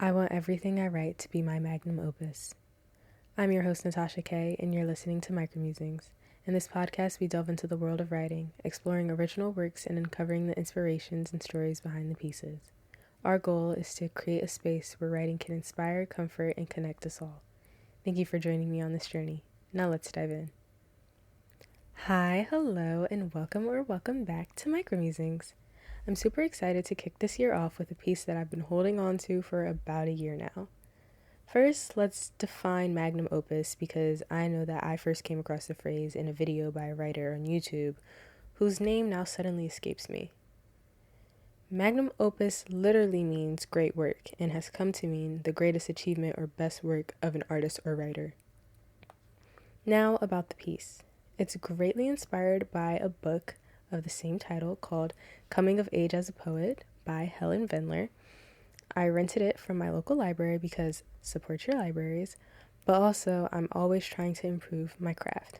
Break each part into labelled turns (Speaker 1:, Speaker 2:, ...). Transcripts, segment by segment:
Speaker 1: I want everything I write to be my magnum opus. I'm your host, Natasha Kay, and you're listening to Micromusings. In this podcast, we delve into the world of writing, exploring original works and uncovering the inspirations and stories behind the pieces. Our goal is to create a space where writing can inspire, comfort, and connect us all. Thank you for joining me on this journey. Now let's dive in. Hi, hello, and welcome back to Micromusings. I'm super excited to kick this year off with a piece that I've been holding on to for about a year now. First, let's define magnum opus because I know that I first came across the phrase in a video by a writer on YouTube whose name now suddenly escapes me. Magnum opus literally means great work and has come to mean the greatest achievement or best work of an artist or writer. Now about the piece. It's greatly inspired by a book of the same title called Coming of Age as a Poet by Helen Vendler. I rented it from my local library because support your libraries, but also I'm always trying to improve my craft.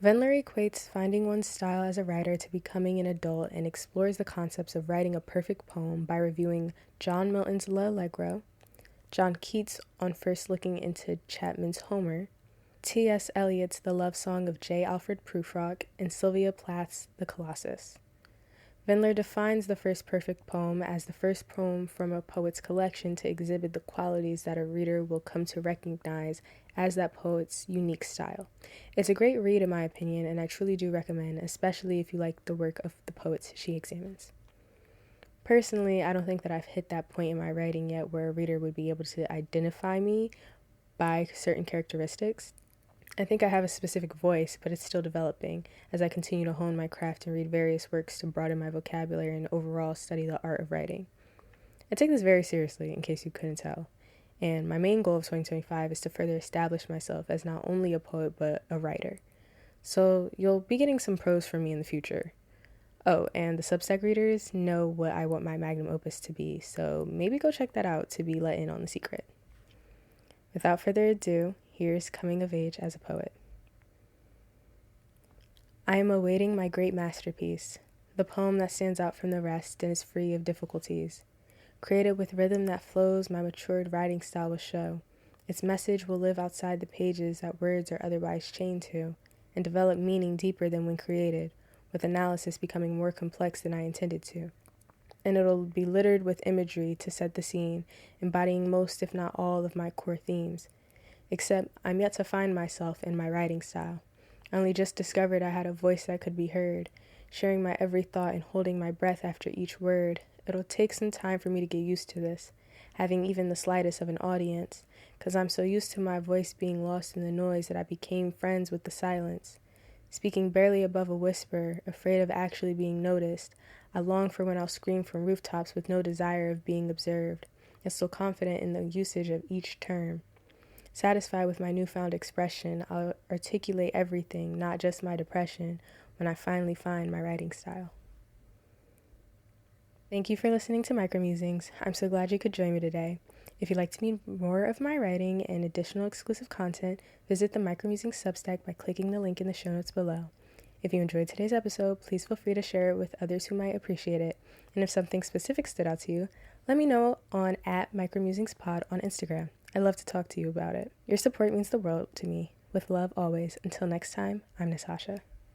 Speaker 1: Vendler equates finding one's style as a writer to becoming an adult and explores the concepts of writing a perfect poem by reviewing John Milton's L'Allegro, John Keats on first looking into Chapman's Homer, T.S. Eliot's The Love Song of J. Alfred Prufrock, and Sylvia Plath's The Colossus. Vendler defines the first perfect poem as the first poem from a poet's collection to exhibit the qualities that a reader will come to recognize as that poet's unique style. It's a great read in my opinion, and I truly do recommend, especially if you like the work of the poets she examines. Personally, I don't think that I've hit that point in my writing yet where a reader would be able to identify me by certain characteristics. I think I have a specific voice, but it's still developing as I continue to hone my craft and read various works to broaden my vocabulary and overall study the art of writing. I take this very seriously, in case you couldn't tell, and my main goal of 2025 is to further establish myself as not only a poet, but a writer. So you'll be getting some prose from me in the future. Oh, and the Substack readers know what I want my magnum opus to be, so maybe go check that out to be let in on the secret. Without further ado, here's Coming of Age as a Poet. I am awaiting my great masterpiece, the poem that stands out from the rest and is free of difficulties. Created with rhythm that flows, my matured writing style will show. Its message will live outside the pages that words are otherwise chained to, and develop meaning deeper than when created, with analysis becoming more complex than I intended to. And it'll be littered with imagery to set the scene, embodying most if not all of my core themes. Except I'm yet to find myself in my writing style. I only just discovered I had a voice that could be heard, sharing my every thought and holding my breath after each word. It'll take some time for me to get used to this, having even the slightest of an audience, because I'm so used to my voice being lost in the noise that I became friends with the silence. Speaking barely above a whisper, afraid of actually being noticed, I long for when I'll scream from rooftops with no desire of being observed, and so confident in the usage of each term. Satisfied with my newfound expression, I'll articulate everything, not just my depression, when I finally find my writing style. Thank you for listening to Micromusings. I'm so glad you could join me today. If you'd like to read more of my writing and additional exclusive content, visit the Micromusings Substack by clicking the link in the show notes below. If you enjoyed today's episode, please feel free to share it with others who might appreciate it. And if something specific stood out to you, let me know on @Micromusingspod on Instagram. I'd love to talk to you about it. Your support means the world to me. With love always. Until next time, I'm Natasha.